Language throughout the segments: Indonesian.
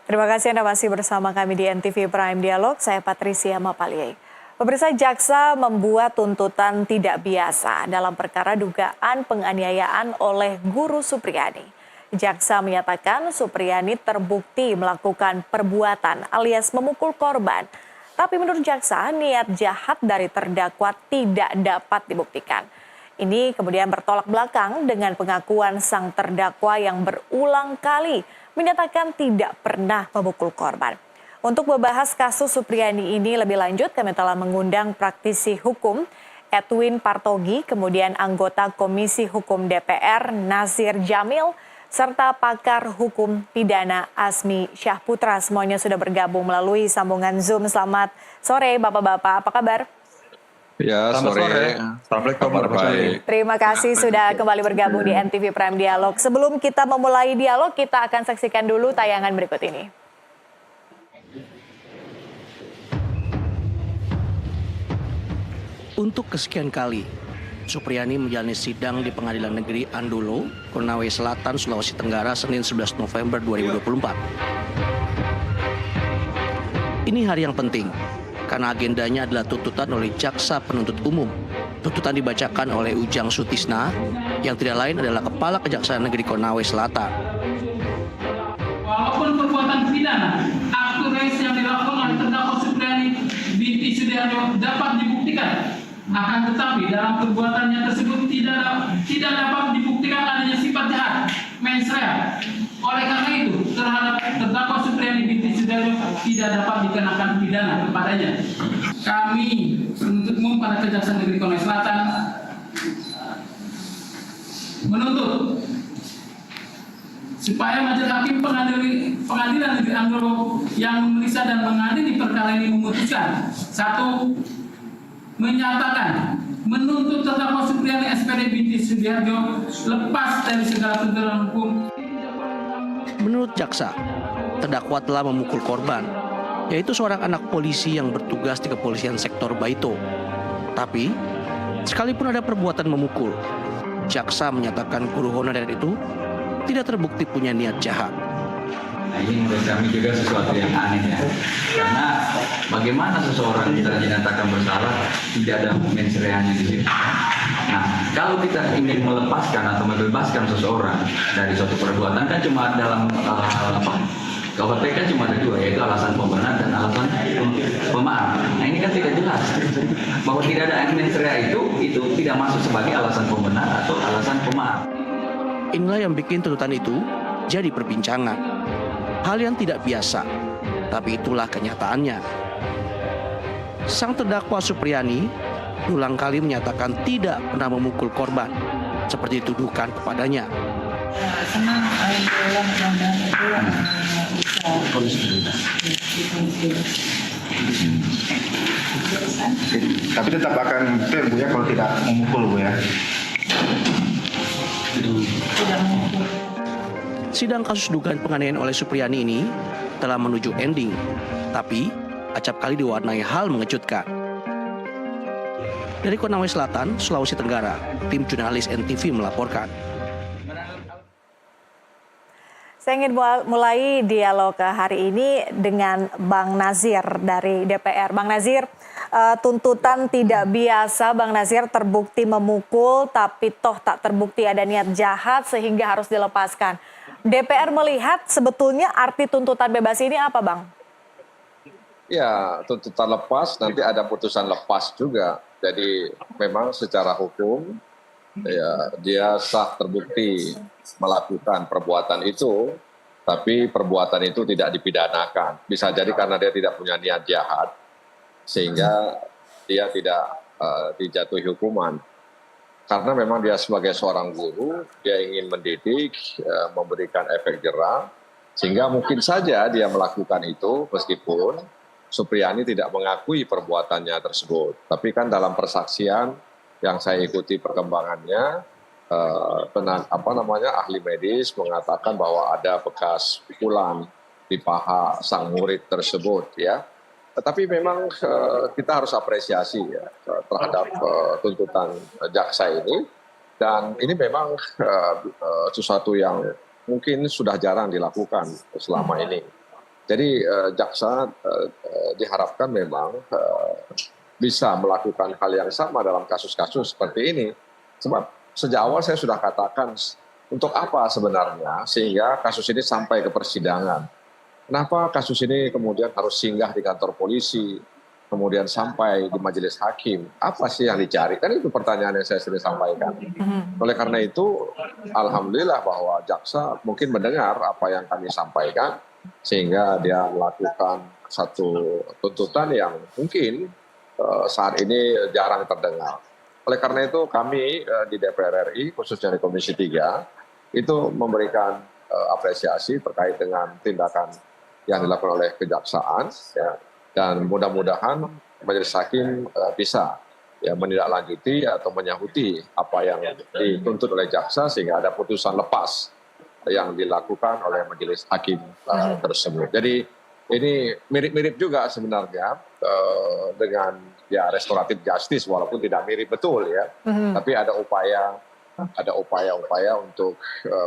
Terima kasih Anda masih bersama kami di NTV Prime Dialog. Saya Patricia Mapaliei. Pemirsa, jaksa membuat tuntutan tidak biasa dalam perkara dugaan penganiayaan oleh guru Supriyani. Jaksa menyatakan Supriyani terbukti melakukan perbuatan alias memukul korban. Tapi menurut jaksa, niat jahat dari terdakwa tidak dapat dibuktikan. Ini kemudian bertolak belakang dengan pengakuan sang terdakwa yang berulang kali menyatakan tidak pernah memukul korban. Untuk membahas kasus Supriyani ini lebih lanjut, kami telah mengundang praktisi hukum Edwin Partogi, kemudian anggota Komisi Hukum DPR Nazir Jamil, serta pakar hukum pidana Asmi Syahputra. Semuanya sudah bergabung melalui sambungan Zoom. Selamat sore Bapak-Bapak, apa kabar? Ya, sore. Assalamualaikum warahmatullahi. Terima kasih sudah kembali bergabung di NTV Prime Dialog. Sebelum kita memulai dialog, kita akan saksikan dulu tayangan berikut ini. Untuk kesekian kali, Supriyani menjalani sidang di Pengadilan Negeri Andulo, Konawe Selatan, Sulawesi Tenggara, Senin 11 November 2024. Ini hari yang penting, karena agendanya adalah tuntutan oleh jaksa penuntut umum. Tuntutan dibacakan oleh Ujang Sutisna, yang tidak lain adalah Kepala Kejaksaan Negeri Konawe Selatan. Walaupun perbuatan pidana, aktu reis yang dilakukan oleh terdakwa Supriyani binti Sudiarjo dapat dibuktikan, akan tetapi dalam perbuatannya tersebut tidak dapat dibuktikan adanya sifat jahat, mens rea. Oleh karena itu, terhadap terdakwa Supriyani binti Sudiarjo tidak dapat dikenakan pidana kepadanya. Kami penuntut umum pada Kejaksaan Negeri Konawe Selatan menuntut supaya majelis hakim pengadilan negeri Andulo yang memeriksa dan mengadili perkara ini memutuskan: 1. Menyatakan menuntut terdakwa Supriyani SPD binti Sudiarjo lepas dari segala tuntutan hukum. Menurut jaksa, terdakwa telah memukul korban, yaitu seorang anak polisi yang bertugas di kepolisian sektor Baito. Tapi, sekalipun ada perbuatan memukul, jaksa menyatakan guru honorer itu tidak terbukti punya niat jahat. Nah, ini menurut kami juga sesuatu yang aneh ya. Karena bagaimana seseorang bisa dinyatakan bersalah tidak ada mens reanya di situ. Nah, kalau kita ingin melepaskan atau membebaskan seseorang dari suatu perbuatan kan cuma dalam KUHP kan cuma ada dua, yaitu alasan pembenar dan alasan pemaaf. Nah, ini kan tidak jelas bahwa tidak ada mens rea itu tidak masuk sebagai alasan pembenar atau alasan pemaaf. Inilah yang bikin tuntutan itu jadi perbincangan. Hal yang tidak biasa, tapi itulah kenyataannya. Sang terdakwa Supriyani berulang kali menyatakan tidak pernah memukul korban, seperti dituduhkan kepadanya. Senang alhamdulillah mudah-mudahan itu bisa. Tapi tetap akan clear Bu ya kalau tidak memukul Bu ya. Tidak memukul. Sidang kasus dugaan penganiayaan oleh Supriyani ini telah menuju ending, tapi acap kali diwarnai hal mengejutkan. Dari Konawe Selatan, Sulawesi Tenggara, tim jurnalis NTV melaporkan. Saya ingin mulai dialog hari ini dengan Bang Nazir dari DPR. Bang Nazir, tuntutan tidak biasa, Bang Nazir, terbukti memukul tapi toh tak terbukti ada niat jahat sehingga harus dilepaskan. DPR melihat sebetulnya arti tuntutan bebas ini apa, Bang? Ya, tuntutan lepas, nanti ada putusan lepas juga. Jadi memang secara hukum, ya dia sah terbukti melakukan perbuatan itu, tapi perbuatan itu tidak dipidanakan. Bisa jadi karena dia tidak punya niat jahat, sehingga dia tidak dijatuhi hukuman. Karena memang dia sebagai seorang guru, dia ingin mendidik, memberikan efek jerah, sehingga mungkin saja dia melakukan itu meskipun Supriyani tidak mengakui perbuatannya tersebut. Tapi kan dalam persaksian yang saya ikuti perkembangannya, ahli medis mengatakan bahwa ada bekas pukulan di paha sang murid tersebut, ya. Tetapi memang kita harus apresiasi ya terhadap tuntutan jaksa ini, dan ini memang sesuatu yang mungkin sudah jarang dilakukan selama ini. Jadi jaksa diharapkan memang bisa melakukan hal yang sama dalam kasus-kasus seperti ini. Sebab sejak awal saya sudah katakan untuk apa sebenarnya sehingga kasus ini sampai ke persidangan. Kenapa kasus ini kemudian harus singgah di kantor polisi, kemudian sampai di majelis hakim? Apa sih yang dicari? Kan itu pertanyaan yang saya sering sampaikan. Oleh karena itu, alhamdulillah bahwa jaksa mungkin mendengar apa yang kami sampaikan, sehingga dia melakukan satu tuntutan yang mungkin saat ini jarang terdengar. Oleh karena itu kami di DPR RI, khususnya di Komisi 3, itu memberikan apresiasi terkait dengan tindakan yang dilakukan oleh kejaksaan, ya, dan mudah-mudahan majelis hakim bisa ya menindaklanjuti atau menyahuti apa yang dituntut oleh jaksa sehingga ada putusan lepas yang dilakukan oleh majelis hakim tersebut. Jadi ini mirip-mirip juga sebenarnya dengan ya restoratif justice, walaupun tidak mirip betul ya, tapi ada upaya-upaya untuk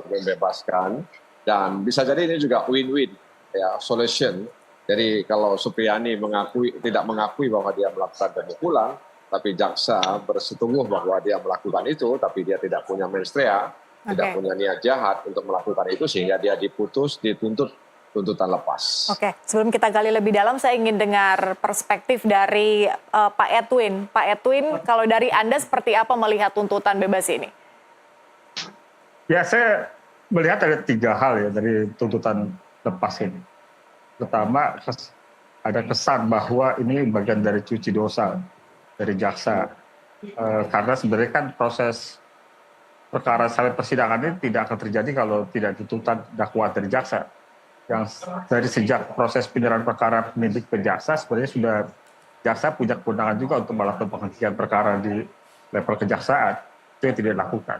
membebaskan, dan bisa jadi ini juga win-win ya solution. Jadi kalau Supriyani tidak mengakui bahwa dia melakukan pemukulan, tapi jaksa bersetubuh bahwa dia melakukan itu, tapi dia tidak punya mens rea, tidak punya niat jahat untuk melakukan itu, sehingga dia dituntut tuntutan lepas. Oke, sebelum kita gali lebih dalam, saya ingin dengar perspektif dari Pak Edwin. Pak Edwin, kalau dari Anda seperti apa melihat tuntutan bebas ini? Ya, saya melihat ada 3 hal ya dari tuntutan lepas ini. Pertama, ada kesan bahwa ini bagian dari cuci dosa dari jaksa. Karena sebenarnya kan proses perkara sampai persidangan ini tidak akan terjadi kalau tidak tuntutan dakwaan dari jaksa. Yang dari sejak proses penyerahan perkara penyidik ke jaksa, sebenarnya sudah jaksa punya kewenangan juga untuk melakukan penghentian perkara di level kejaksaan. Itu yang tidak dilakukan.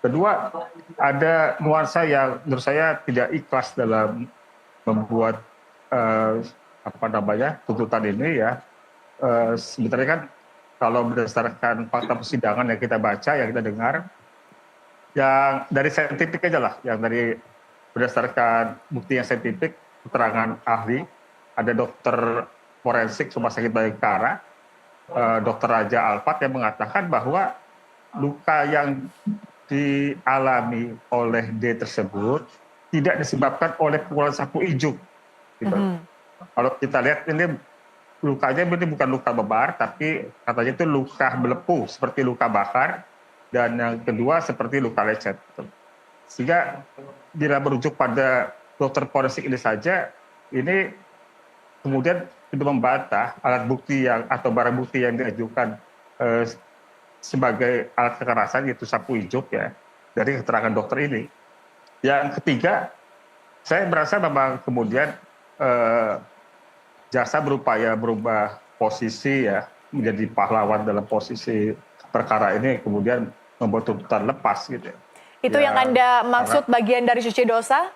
Kedua, ada nuansa yang menurut saya tidak ikhlas dalam membuat tuntutan ini ya. Sebenarnya kan kalau berdasarkan fakta persidangan yang kita baca, yang kita dengar, yang dari saintifik aja lah, yang dari berdasarkan bukti yang saintifik, keterangan ahli, ada dokter forensik Rumah Sakit Bayangkara, Dr. Raja Alfat yang mengatakan bahwa luka yang dialami oleh D tersebut tidak disebabkan oleh pukulan sapu ijuk. Gitu. Kalau kita lihat ini lukanya ini bukan luka bebar, tapi katanya itu luka melepuh seperti luka bakar, dan yang kedua seperti luka lecet. Gitu. Sehingga bila merujuk pada dokter forensik ini saja, ini kemudian itu membantah alat bukti atau barang bukti yang diajukan sebagai alat kekerasan, yaitu sapu ijuk ya, dari keterangan dokter ini. Yang ketiga, saya merasa memang kemudian jaksa berupaya berubah posisi ya, menjadi pahlawan dalam posisi perkara ini, kemudian membuat tuntutan lepas gitu. Itu ya, yang Anda maksud bagian dari cuci dosa?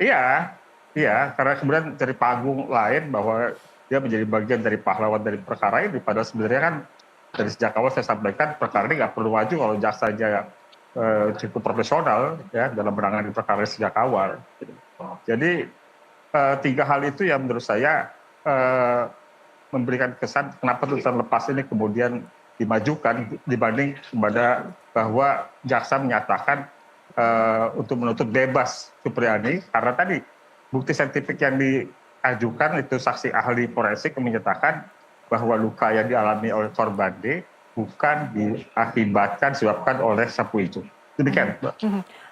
Iya, karena kemudian dari panggung lain bahwa dia menjadi bagian dari pahlawan dari perkara ini, padahal sebenarnya kan dari sejak awal saya sampaikan perkara ini nggak perlu maju kalau jaksanya cukup profesional ya dalam menangani perkara sejak awal. Jadi 3 hal itu yang menurut saya memberikan kesan kenapa tuntutan lepas ini kemudian dimajukan dibanding kepada bahwa jaksa menyatakan untuk menuntut bebas Supriyani, karena tadi bukti saintifik yang diajukan itu saksi ahli forensik menyatakan bahwa luka yang dialami oleh korban D bukan disebabkan oleh sapu ijuk. Demikian, Mbak.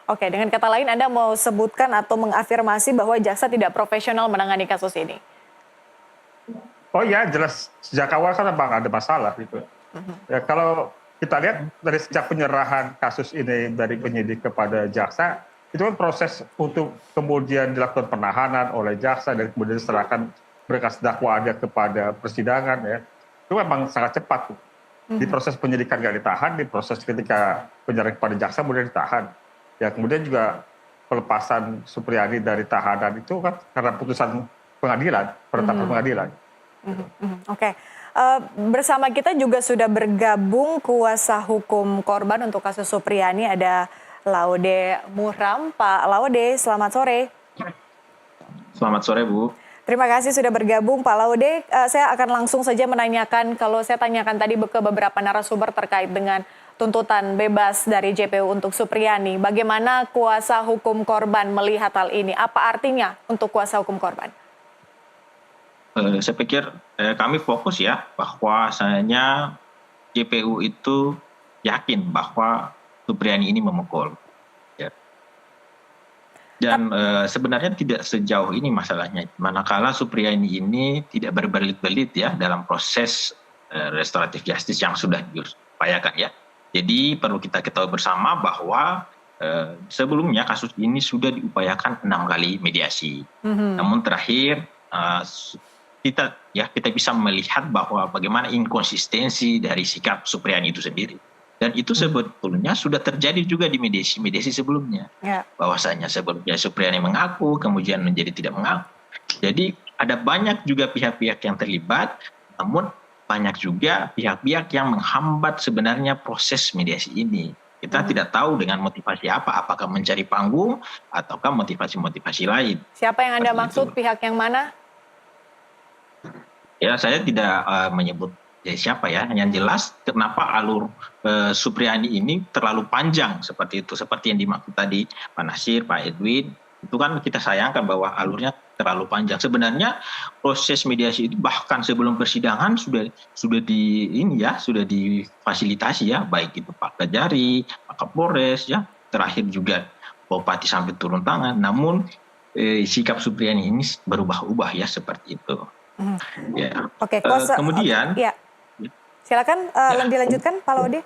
Oke, dengan kata lain Anda mau sebutkan atau mengafirmasi bahwa jaksa tidak profesional menangani kasus ini? Oh iya, jelas sejak awal kan memang ada masalah gitu. Ya, kalau kita lihat dari sejak penyerahan kasus ini dari penyidik kepada jaksa, itu kan proses untuk kemudian dilakukan penahanan oleh jaksa dan kemudian diserahkan berkas dakwaannya kepada persidangan ya, itu memang sangat cepat. Di proses penyidikan nggak ditahan, di proses ketika penyerahan kepada jaksa kemudian ditahan. Ya kemudian juga pelepasan Supriyani dari tahanan itu kan karena putusan pengadilan, penetapan pengadilan. Oke. Bersama kita juga sudah bergabung kuasa hukum korban untuk kasus Supriyani, ada Laude Muhram. Pak Laude, selamat sore. Selamat sore, Bu. Terima kasih sudah bergabung Pak Laude. Saya akan langsung saja menanyakan, kalau saya tanyakan tadi ke beberapa narasumber terkait dengan tuntutan bebas dari JPU untuk Supriyani. Bagaimana kuasa hukum korban melihat hal ini? Apa artinya untuk kuasa hukum korban? Saya pikir kami fokus ya bahwasanya JPU itu yakin bahwa Supriyani ini memukul. Ya. Dan sebenarnya tidak sejauh ini masalahnya. Manakala Supriyani ini tidak berbelit-belit ya dalam proses restoratif justice yang sudah diupayakan ya. Jadi perlu kita ketahui bersama bahwa sebelumnya kasus ini sudah diupayakan 6 kali mediasi. Namun terakhir kita bisa melihat bahwa bagaimana inkonsistensi dari sikap Supriyani itu sendiri. Dan itu sebetulnya sudah terjadi juga di mediasi sebelumnya. Bahwasanya sebelumnya Supriyani mengaku, kemudian menjadi tidak mengaku. Jadi ada banyak juga pihak-pihak yang terlibat, namun banyak juga pihak-pihak yang menghambat sebenarnya proses mediasi ini. Kita tidak tahu dengan motivasi apa, apakah mencari panggung ataukah motivasi-motivasi lain. Siapa yang Anda maksud, pihak yang mana? Ya, saya tidak menyebut siapa ya, yang jelas kenapa alur Supriyani ini terlalu panjang seperti itu, seperti yang dimaksud tadi Pak Nasir, Pak Edwin, itu kan kita sayangkan bahwa alurnya terlalu panjang. Sebenarnya proses mediasi itu bahkan sebelum persidangan sudah difasilitasi ya, baik itu Pak Kajari, Pak Kapolres ya, terakhir juga Bupati sampai turun tangan. Namun sikap Supriyani ini berubah-ubah ya seperti itu. Ya. Oke, kemudian ya. Silakan dilanjutkan Pak Laude.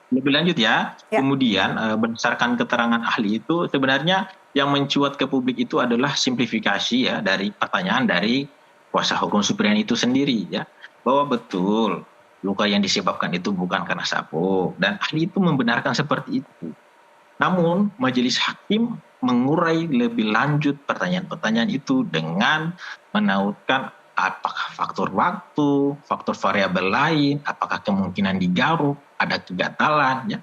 Lebih lanjut ya. Kemudian berdasarkan keterangan ahli itu sebenarnya yang mencuat ke publik itu adalah simplifikasi ya dari pertanyaan dari kuasa hukum Supriyani itu sendiri ya, bahwa betul luka yang disebabkan itu bukan karena sapu, dan ahli itu membenarkan seperti itu. Namun majelis hakim mengurai lebih lanjut pertanyaan-pertanyaan itu dengan menautkan apakah faktor waktu, faktor variabel lain, apakah kemungkinan digaruk, ada kegatalan, ya,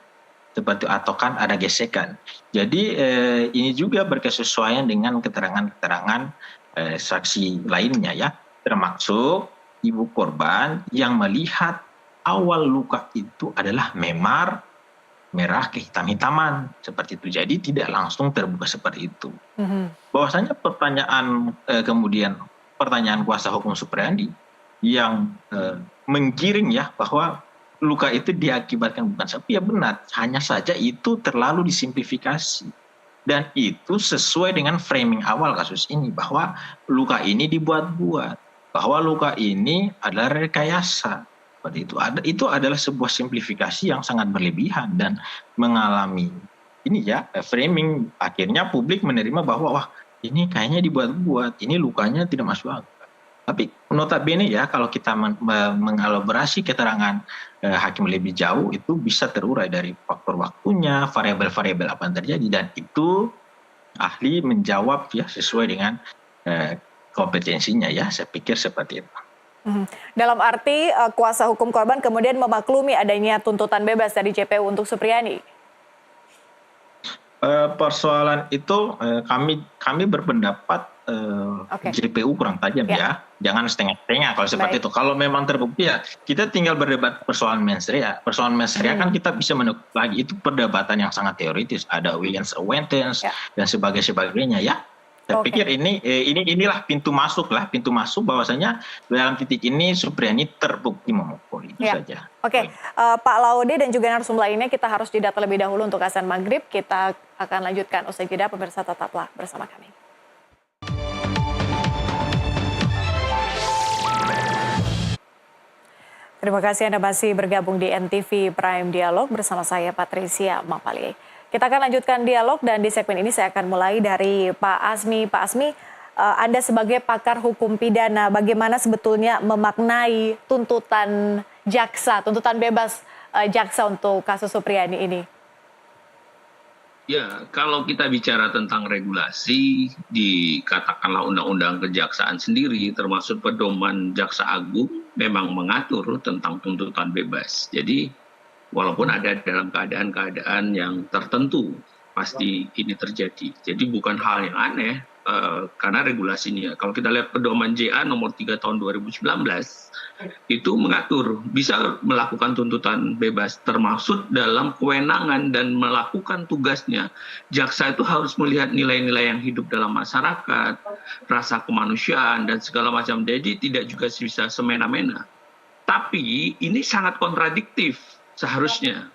seperti atau kan ada gesekan. Jadi ini juga berkesesuaian dengan keterangan-keterangan saksi lainnya, ya, termasuk ibu korban yang melihat awal luka itu adalah memar merah kehitam-hitaman seperti itu. Jadi tidak langsung terbuka seperti itu. Bahwasanya pertanyaan kuasa hukum Supriyani yang menggiring ya bahwa luka itu diakibatkan bukan sapu, ya benar, hanya saja itu terlalu disimplifikasi dan itu sesuai dengan framing awal kasus ini bahwa luka ini dibuat-buat, bahwa luka ini adalah rekayasa. Seperti itu adalah sebuah simplifikasi yang sangat berlebihan dan mengalami ini ya framing, akhirnya publik menerima bahwa wah ini kayaknya dibuat-buat, ini lukanya tidak masuk akal. Tapi notabene ya kalau kita mengelaborasi keterangan hakim lebih jauh itu bisa terurai dari faktor waktunya, variabel-variabel apa yang terjadi, dan itu ahli menjawab ya sesuai dengan kompetensinya ya, saya pikir seperti itu. Dalam arti kuasa hukum korban kemudian memaklumi adanya tuntutan bebas dari JPU untuk Supriyani. Persoalan itu kami berpendapat JPU kurang tajam ya, jangan setengah-setengah kalau seperti itu. Kalau memang terbukti ya kita tinggal berdebat persoalan mens rea. Persoalan mens rea kan kita bisa menukar lagi, itu perdebatan yang sangat teoritis, ada Williams Acquaintance dan sebagainya ya. Saya pikir inilah pintu masuk bahwasanya dalam titik ini Supriyani terbukti memukul, itu saja. Oke. Pak Laude dan juga narasumber lainnya kita harus jeda terlebih dahulu untuk azan maghrib. Kita akan lanjutkan usai jeda, pemirsa tetaplah bersama kami. Terima kasih Anda masih bergabung di NTV Prime Dialog bersama saya Patricia Mapali. Kita akan lanjutkan dialog dan di segmen ini saya akan mulai dari Pak Asmi. Pak Asmi, Anda sebagai pakar hukum pidana, bagaimana sebetulnya memaknai tuntutan jaksa, tuntutan bebas jaksa untuk kasus Supriyani ini? Ya, kalau kita bicara tentang regulasi, dikatakanlah undang-undang kejaksaan sendiri, termasuk pedoman Jaksa Agung, memang mengatur tentang tuntutan bebas. Jadi, walaupun ada dalam keadaan-keadaan yang tertentu, pasti ini terjadi. Jadi bukan hal yang aneh karena regulasinya. Kalau kita lihat pedoman JA nomor 3 tahun 2019 itu mengatur bisa melakukan tuntutan bebas termasuk dalam kewenangan dan melakukan tugasnya. Jaksa itu harus melihat nilai-nilai yang hidup dalam masyarakat, rasa kemanusiaan dan segala macam. Jadi tidak juga bisa semena-mena. Tapi ini sangat kontradiktif seharusnya.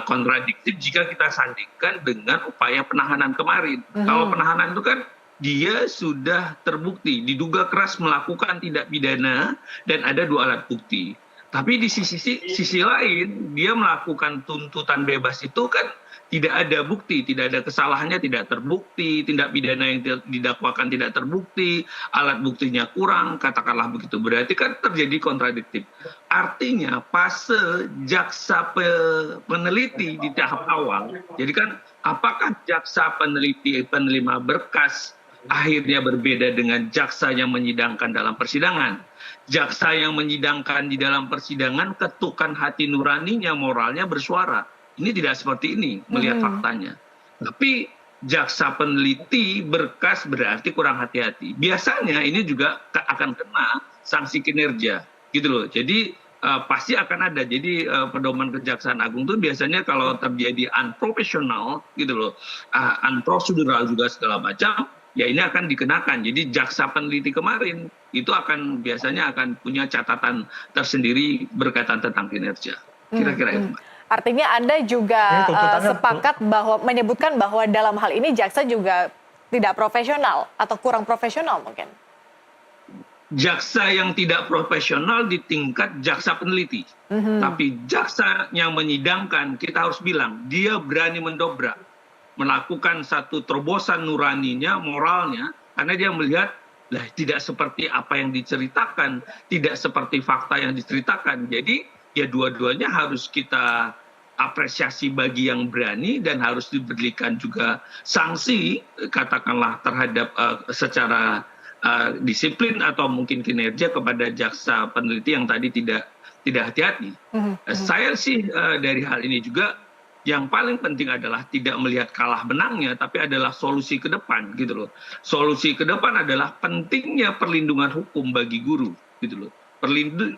Kontradiktif jika kita sandingkan dengan upaya penahanan kemarin. Kalau penahanan itu kan dia sudah terbukti, diduga keras melakukan tindak pidana dan ada 2 alat bukti. Tapi di sisi lain dia melakukan tuntutan bebas itu kan tidak ada bukti, tidak ada kesalahannya tidak terbukti, tindak pidana yang didakwakan tidak terbukti, alat buktinya kurang, katakanlah begitu. Berarti kan terjadi kontradiktif. Artinya fase jaksa peneliti di tahap awal, jadi kan apakah jaksa peneliti penerima berkas akhirnya berbeda dengan jaksa yang menyidangkan dalam persidangan. Jaksa yang menyidangkan di dalam persidangan ketukan hati nuraninya, moralnya bersuara. Ini tidak seperti ini melihat faktanya. Tapi jaksa peneliti berkas berarti kurang hati-hati. Biasanya ini juga akan kena sanksi kinerja, gitu loh. Jadi pasti akan ada. Jadi pedoman Kejaksaan Agung itu biasanya kalau terjadi unprofesional, gitu loh, unprocedural juga segala macam, ya ini akan dikenakan. Jadi jaksa peneliti kemarin itu biasanya akan punya catatan tersendiri berkaitan tentang kinerja. Kira-kira itu. Artinya Anda juga sepakat bahwa menyebutkan bahwa dalam hal ini jaksa juga tidak profesional atau kurang profesional mungkin. Jaksa yang tidak profesional di tingkat jaksa peneliti. Tapi jaksa yang menyidangkan kita harus bilang dia berani mendobrak, melakukan satu terobosan nuraninya, moralnya, karena dia melihat lah tidak seperti apa yang diceritakan, tidak seperti fakta yang diceritakan. Jadi ya dua-duanya harus kita apresiasi bagi yang berani dan harus diberikan juga sanksi katakanlah terhadap secara disiplin atau mungkin kinerja kepada jaksa peneliti yang tadi tidak hati-hati. Saya sih dari hal ini juga yang paling penting adalah tidak melihat kalah menangnya, tapi adalah solusi ke depan, gitu loh. Solusi ke depan adalah pentingnya perlindungan hukum bagi guru, gitu loh.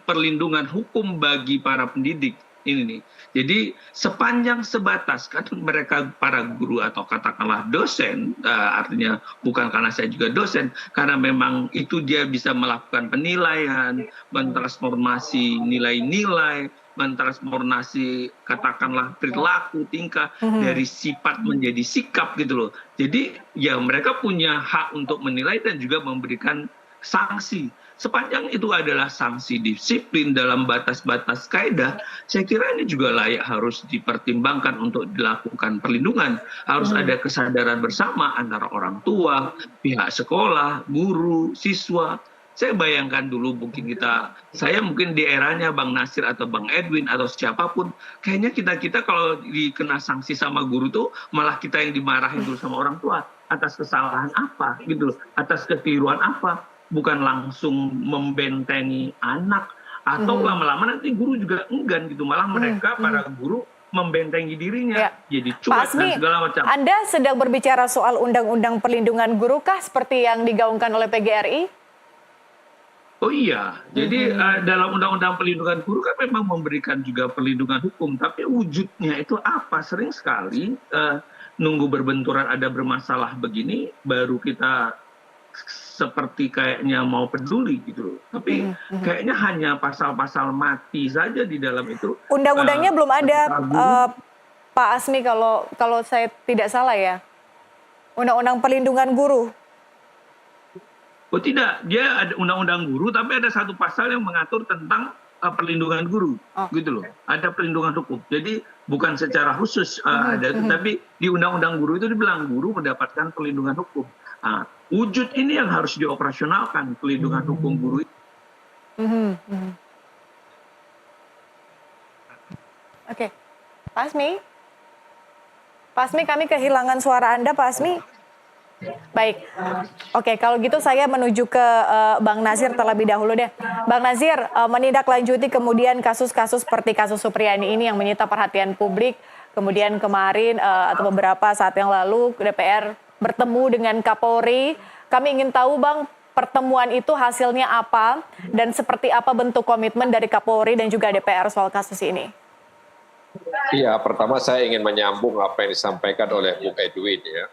Perlindungan hukum bagi para pendidik ini nih. Jadi sepanjang sebatas kan mereka para guru atau katakanlah dosen, artinya bukan karena saya juga dosen, karena memang itu dia bisa melakukan penilaian, mentransformasi nilai-nilai, mentransformasi katakanlah perilaku, tingkah dari sifat menjadi sikap, gitu loh. Jadi ya mereka punya hak untuk menilai dan juga memberikan sanksi. Sepanjang itu adalah sanksi disiplin dalam batas-batas kaidah, saya kira ini juga layak harus dipertimbangkan untuk dilakukan perlindungan. Harus ada kesadaran bersama antara orang tua, pihak sekolah, guru, siswa. Saya bayangkan dulu saya mungkin di eranya Bang Nasir atau Bang Edwin atau siapapun, kayaknya kita kalau dikena sanksi sama guru tuh malah kita yang dimarahin dulu sama orang tua atas kesalahan apa, gitu loh, atas kekeliruan apa, bukan langsung membentengi anak atau lama-lama nanti guru juga enggan gitu, malah mereka para guru membentengi dirinya, jadi cuek dan segala macam. Anda sedang berbicara soal undang-undang perlindungan guru kah seperti yang digaungkan oleh PGRI? Oh iya, jadi dalam Undang-Undang Perlindungan Guru kan memang memberikan juga perlindungan hukum, tapi wujudnya itu apa? Sering sekali nunggu berbenturan ada bermasalah begini, baru kita seperti kayaknya mau peduli gitu loh. Tapi kayaknya hanya pasal-pasal mati saja di dalam itu. Undang-undangnya belum ada, Pak Asmi kalau saya tidak salah ya. Undang-undang Perlindungan Guru. Oh tidak, dia ada undang-undang guru, tapi ada satu pasal yang mengatur tentang perlindungan guru, gitu loh. Ada perlindungan hukum. Jadi bukan secara khusus ada, tapi di undang-undang guru itu dibilang guru mendapatkan perlindungan hukum. Wujud ini yang harus dioperasionalkan, perlindungan hukum guru itu. Oke, Pak Asmi. Pak Asmi, kami kehilangan suara Anda, Pak Asmi. Baik, oke, kalau gitu saya menuju ke Bang Nasir terlebih dahulu deh. Bang Nasir, menindaklanjuti kemudian kasus-kasus seperti kasus Supriyani ini yang menyita perhatian publik, kemudian kemarin atau beberapa saat yang lalu DPR bertemu dengan Kapolri. Kami ingin tahu Bang, pertemuan itu hasilnya apa dan seperti apa bentuk komitmen dari Kapolri dan juga DPR soal kasus ini? Iya, pertama saya ingin menyambung apa yang disampaikan oleh Bung Edwin ya.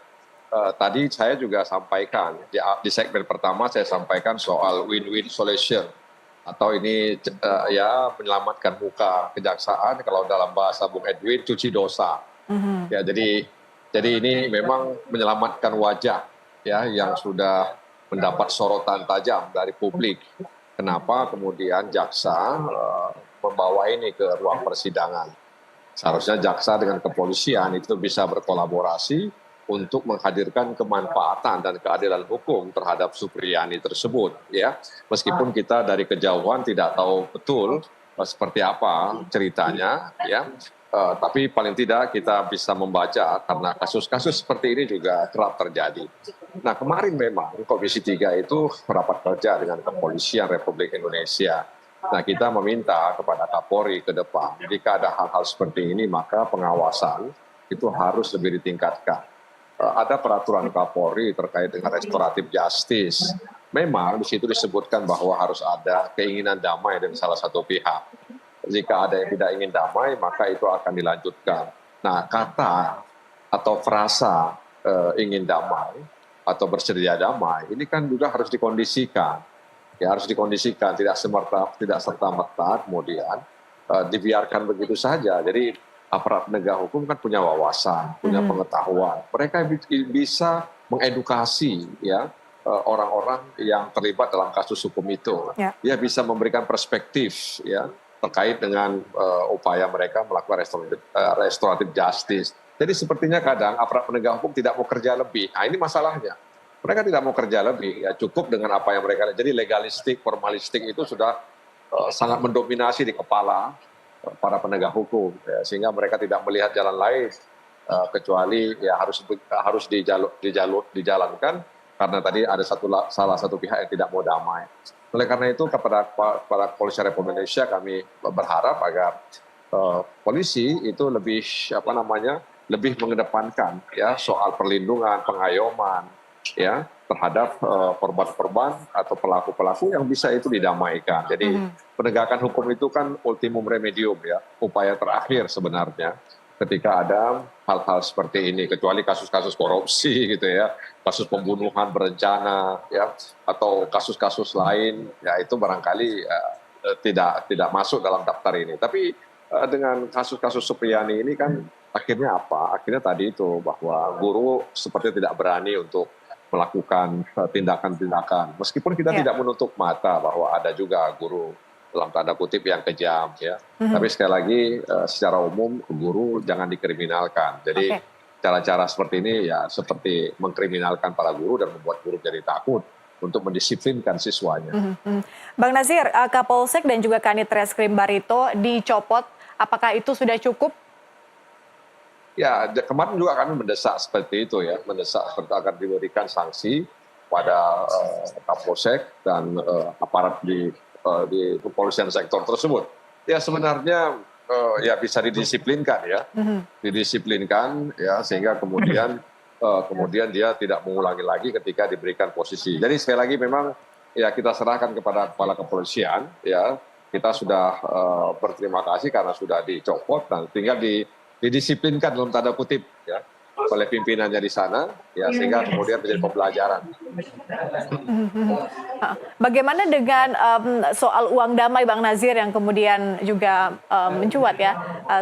Tadi saya juga sampaikan di segmen pertama saya sampaikan soal win-win solution atau ini ya menyelamatkan muka kejaksaan kalau dalam bahasa Bung Edwin cuci dosa. Ya jadi ini memang menyelamatkan wajah ya yang sudah mendapat sorotan tajam dari publik. Kenapa kemudian jaksa membawa ini ke ruang persidangan? Seharusnya jaksa dengan kepolisian itu bisa berkolaborasi untuk menghadirkan kemanfaatan dan keadilan hukum terhadap Supriyani tersebut. Ya, meskipun kita dari kejauhan tidak tahu betul seperti apa ceritanya, ya. Tapi paling tidak kita bisa membaca karena kasus-kasus seperti ini juga kerap terjadi. Nah kemarin memang Komisi 3 itu rapat kerja dengan Kepolisian Republik Indonesia. Nah kita meminta kepada Kapolri ke depan, jika ada hal-hal seperti ini maka pengawasan itu harus lebih ditingkatkan. Ada peraturan Kapolri terkait dengan restoratif justice. Memang di situ disebutkan bahwa harus ada keinginan damai dari salah satu pihak. Jika ada yang tidak ingin damai, maka itu akan dilanjutkan. Nah, kata atau frasa ingin damai atau bersedia damai, ini kan juga harus dikondisikan. Ya, harus dikondisikan, tidak serta-merta kemudian dibiarkan begitu saja. Jadi aparat penegak hukum kan punya wawasan, punya pengetahuan. Mereka bisa mengedukasi ya orang-orang yang terlibat dalam kasus hukum itu. Dia bisa memberikan perspektif ya terkait dengan upaya mereka melakukan restoratif justice. Jadi sepertinya kadang aparat penegak hukum tidak mau kerja lebih. Nah ini masalahnya. Mereka tidak mau kerja lebih, ya cukup dengan apa yang mereka. Jadi legalistik, formalistik itu sudah sangat mendominasi di kepala para penegak hukum, ya, sehingga mereka tidak melihat jalan lain kecuali ya harus dijalankan karena tadi ada salah satu pihak yang tidak mau damai. Oleh karena itu kepada Kepolisian Republik Indonesia kami berharap agar polisi itu lebih mengedepankan ya soal perlindungan, pengayoman ya terhadap korban-korban atau pelaku-pelaku yang bisa itu didamaikan. Jadi penegakan hukum itu kan ultimum remedium ya, upaya terakhir sebenarnya ketika ada hal-hal seperti ini, kecuali kasus-kasus korupsi gitu ya, kasus pembunuhan berencana ya, atau kasus-kasus lain ya itu barangkali tidak masuk dalam daftar ini. Tapi dengan kasus-kasus Supriyani ini kan akhirnya apa? Akhirnya tadi itu bahwa guru seperti tidak berani untuk melakukan tindakan-tindakan. Meskipun kita tidak menutup mata bahwa ada juga guru dalam tanda kutip yang kejam ya. Tapi sekali lagi secara umum guru jangan dikriminalkan. Jadi cara-cara seperti ini ya seperti mengkriminalkan para guru dan membuat guru jadi takut untuk mendisiplinkan siswanya. Bang Nazir, Kapolsek dan juga Kanit Reskrim Barito dicopot, apakah itu sudah cukup? Ya, kemarin juga kami mendesak seperti itu ya, mendesak seperti akan diberikan sanksi pada Kapolsek dan aparat di kepolisian sektor tersebut. Ya sebenarnya ya bisa didisiplinkan ya, didisiplinkan ya sehingga kemudian dia tidak mengulangi lagi ketika diberikan posisi. Jadi sekali lagi memang ya kita serahkan kepada kepala kepolisian ya, kita sudah berterima kasih karena sudah dicopot dan tinggal didisiplinkan dalam tanda kutip ya oleh pimpinannya di sana ya sehingga kemudian menjadi pembelajaran. Bagaimana dengan soal uang damai Bang Nazir yang kemudian juga mencuat ya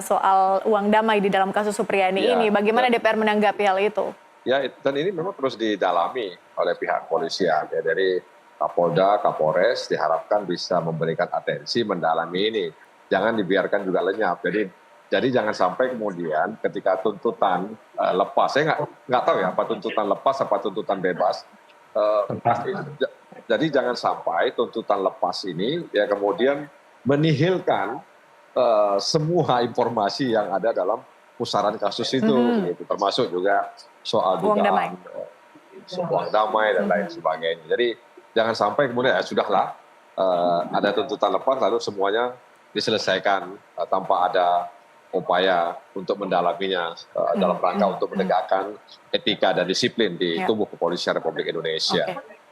soal uang damai di dalam kasus Supriyani ini, bagaimana DPR menanggapi hal itu? Ya dan ini memang terus didalami oleh pihak kepolisian ya, dari Kapolda, Kapolres diharapkan bisa memberikan atensi mendalami ini, jangan dibiarkan juga lenyap. Jadi jangan sampai kemudian ketika tuntutan lepas, saya nggak tahu ya apa tuntutan lepas apa tuntutan bebas. Jadi jangan sampai tuntutan lepas ini ya kemudian menihilkan semua informasi yang ada dalam pusaran kasus itu, gitu. Termasuk juga soal uang damai dan lain sebagainya. Jadi jangan sampai kemudian ya sudahlah ada tuntutan lepas lalu semuanya diselesaikan tanpa ada upaya untuk mendalaminya dalam rangka untuk menegakkan etika dan disiplin di tubuh kepolisian Republik Indonesia.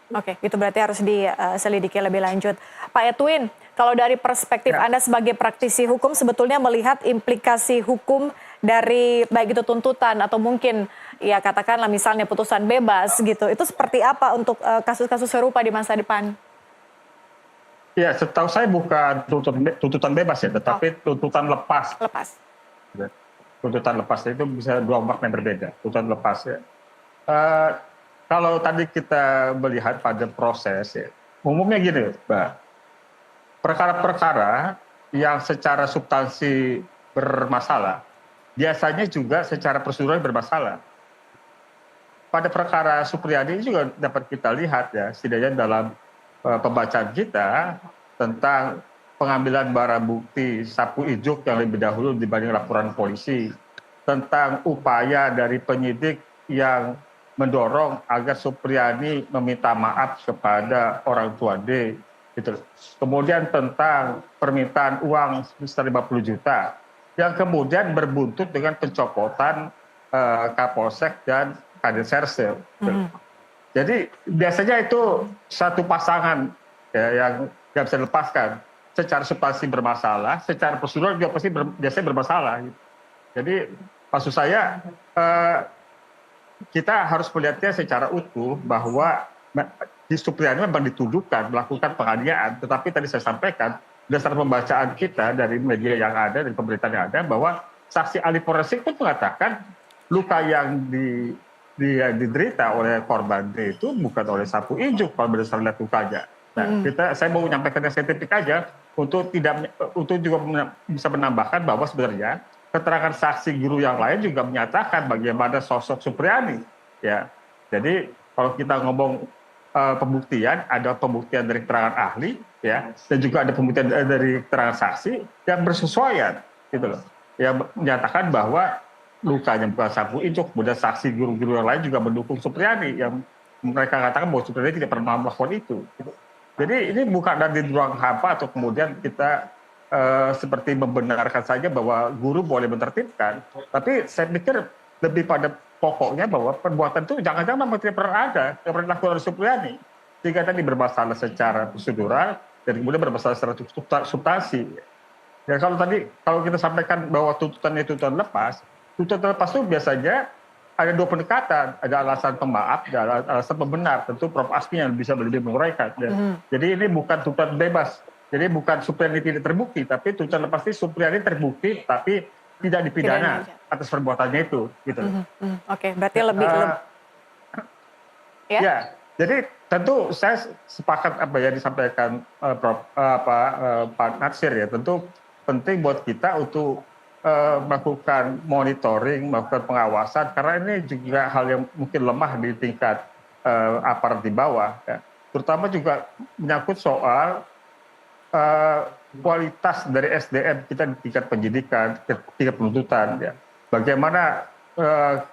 Oke, itu berarti harus diselidiki lebih lanjut. Pak Edwin, kalau dari perspektif Anda sebagai praktisi hukum sebetulnya melihat implikasi hukum dari baik itu tuntutan atau mungkin ya katakanlah misalnya putusan bebas gitu, itu seperti apa untuk kasus-kasus serupa di masa depan? Ya, setahu saya bukan tuntutan bebas ya, tetapi tuntutan lepas. Tuntutan lepas itu bisa dua makna yang berbeda. Tuntutan lepas ya. Kalau tadi kita melihat pada proses ya, umumnya gini, Mbak. Perkara-perkara yang secara substansi bermasalah, biasanya juga secara prosedural bermasalah. Pada perkara Supriyadi juga dapat kita lihat ya, setidaknya dalam pembacaan kita tentang pengambilan barang bukti sapu ijuk yang lebih dahulu dibanding laporan polisi, tentang upaya dari penyidik yang mendorong agar Supriyadi meminta maaf kepada orang tua D. Gitu. Kemudian tentang permintaan uang sebesar 50 juta, yang kemudian berbuntut dengan pencopotan Kapolsek dan Kadin Serse. Jadi biasanya itu satu pasangan ya, yang nggak bisa dilepaskan. Secara substansi bermasalah, secara prosedural juga pasti biasanya bermasalah. Gitu. Jadi maksud saya kita harus melihatnya secara utuh bahwa di Supriyadi memang dituduhkan melakukan penganiayaan, tetapi tadi saya sampaikan berdasarkan pembacaan kita dari media yang ada, dari pemberitaan yang ada, bahwa saksi ahli forensik pun mengatakan luka yang diderita oleh korban D itu bukan oleh sapu ijuk kalau berdasarkan lihat lukanya. Nah, saya mau menyampaikan yang saintifik aja untuk juga bisa menambahkan bahwa sebenarnya keterangan saksi guru yang lain juga menyatakan bagaimana sosok Supriyadi. Ya, jadi kalau kita ngomong pembuktian, ada pembuktian dari keterangan ahli, ya, dan juga ada pembuktian dari keterangan saksi yang bersesuaian, gitu loh. Yang menyatakan bahwa lukanya bukan sapu ijuk, kemudian saksi guru-guru yang lain juga mendukung Supriyadi, yang mereka katakan bahwa Supriyadi tidak pernah melakukan itu. Gitu. Jadi ini bukan dari ruang hampa atau kemudian kita seperti membenarkan saja bahwa guru boleh menertibkan, tapi saya pikir lebih pada pokoknya bahwa perbuatan itu jangan-jangan memang tidak pernah ada, tidak pernah dilakukan oleh Supriyadi, sehingga tadi bermasalah secara prosedural dan kemudian bermasalah secara substansi. Ya kalau kita sampaikan bahwa tuntutan itu tuntutan lepas itu biasanya ada dua pendekatan, ada alasan pemaaf, ada alasan pembenar. Tentu Prof. Asmi yang bisa lebih menguraikan. Jadi ini bukan tuntutan bebas. Jadi bukan Supriyadi tidak terbukti, tapi tuntutan lepas ini Supriyadi terbukti, tapi tidak dipidana atas perbuatannya itu. Gitu. Oke, berarti lebih. Ya, jadi tentu saya sepakat apa yang disampaikan Pak Natsir ya. Tentu penting buat kita untuk melakukan monitoring, melakukan pengawasan, karena ini juga hal yang mungkin lemah di tingkat aparat di bawah, ya. Terutama juga menyangkut soal kualitas dari SDM kita di tingkat pendidikan, tingkat penuntutan, ya. Bagaimana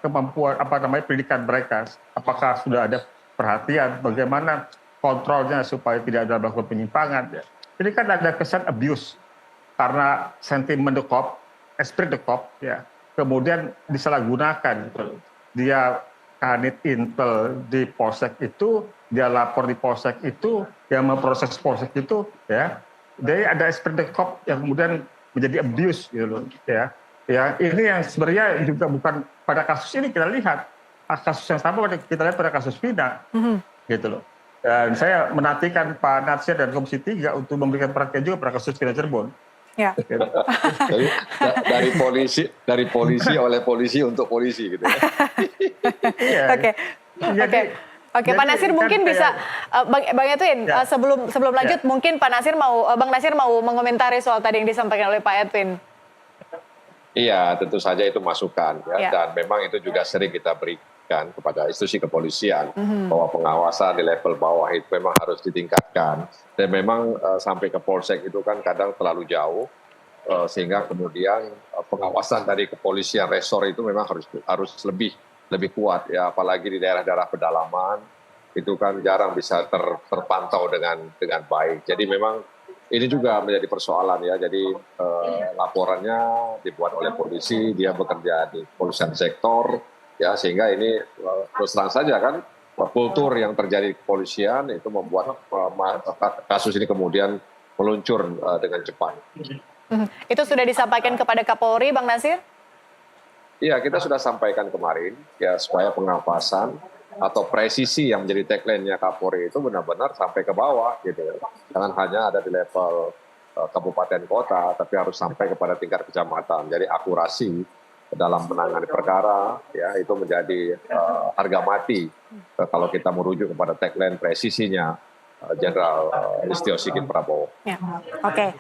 kemampuan pendidikan mereka, apakah sudah ada perhatian, bagaimana kontrolnya supaya tidak ada melakukan penyimpangan, ya. Ini kan ada kesan abuse karena sentimen the cop, esprit de corps, ya, kemudian disalahgunakan. Dia kanit intel di polsek itu, dia lapor di polsek itu, dia memproses polsek itu, ya. Jadi ada esprit de corps yang kemudian menjadi abuse, gitu, ya. Ya, ini yang sebenarnya juga bukan pada kasus ini kita lihat, kasus yang sama kita lihat pada kasus Vina, gitu loh. Dan saya menantikan Pak Natsir dan Komisi 3 untuk memberikan perhatian juga pada kasus Vina Cirebon. Ya. Jadi dari polisi oleh polisi untuk polisi gitu ya. Oke, Pak Nasir mungkin bisa Bang Edwin sebelum lanjut mungkin Bang Nasir mau mengomentari soal tadi yang disampaikan oleh Pak Edwin. Iya, tentu saja itu masukan ya, dan memang itu juga sering kita berikan kepada institusi kepolisian bahwa pengawasan di level bawah itu memang harus ditingkatkan, dan memang sampai ke polsek itu kan kadang terlalu jauh, sehingga kemudian pengawasan dari kepolisian resor itu memang harus lebih kuat ya, apalagi di daerah-daerah pedalaman itu kan jarang bisa terpantau dengan baik. Jadi memang ini juga menjadi persoalan ya. Jadi laporannya dibuat oleh polisi, dia bekerja di kepolisian sektor, ya sehingga ini terus terang saja kan kultur yang terjadi di kepolisian itu membuat kasus ini kemudian meluncur dengan cepat. Itu sudah disampaikan kepada Kapolri, Bang Nasir? Iya, kita sudah sampaikan kemarin ya supaya pengawasan atau presisi yang menjadi tagline-nya Kapolri itu benar-benar sampai ke bawah gitu. Jangan hanya ada di level kabupaten kota, tapi harus sampai kepada tingkat kecamatan. Jadi akurasi dalam menangani perkara ya itu menjadi harga mati kalau kita merujuk kepada tagline presisinya Jenderal Listio Sigit Prabowo. Ya, oke.